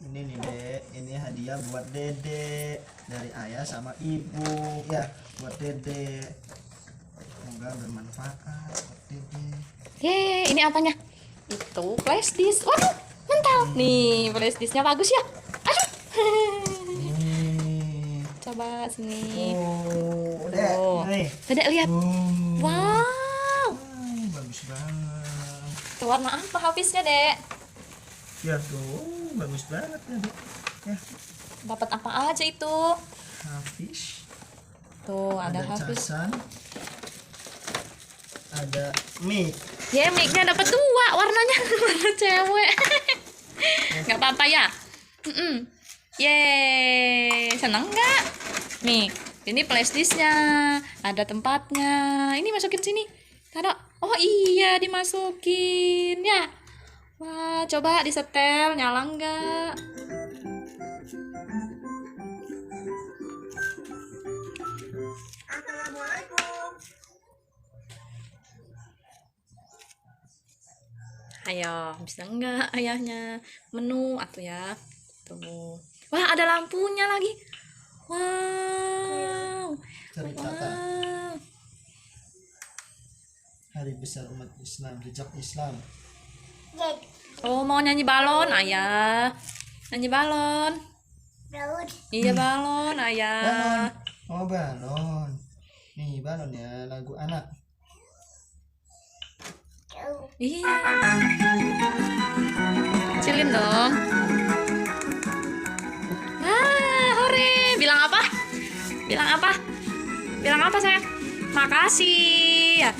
Ini nih Dek, ini hadiah buat Dede dari ayah sama ibu ya, buat Dede. Semoga bermanfaat buat Dede. Yeay, ini apanya? Itu flash disk. Waduh, mental. Nih, flash disknya bagus ya. Aduh. Nih. Coba sini. Oh, Dek, Oh. nih. Dedek lihat. Wow. Bagus banget. Itu warna apa habisnya, Dek? Ya tuh, bagus banget ya Dek. Ya, Dapat apa aja itu? habis. Tuh, ada Ada habis. casan. Ada mic. Ya, mic-nya dapat 2 warnanya. Warna cewek. Nggak apa-apa ya? Yeay, seneng nggak? Nih, ini flash disk-nya. Ada tempatnya. Ini masukin sini. Taruh. Oh iya, dimasukin ya. Wah, coba disetel, nyala nggak? Ayo, bisa nggak ayahnya? Menu atau ya? Tuh. Wah, ada lampunya lagi. Wow. Ceritakan Wow. hari besar umat Islam, jejak Islam. Oh, mau nyanyi balon, ayah. Nyanyi balon. Iya, balon, ayah. Balon. Oh, balon. Nih, balon ya, lagu anak. Iya. Kecilin dong. Ah, hore. Bilang apa? Bilang apa? Bilang apa, sayang? Makasih. Ya.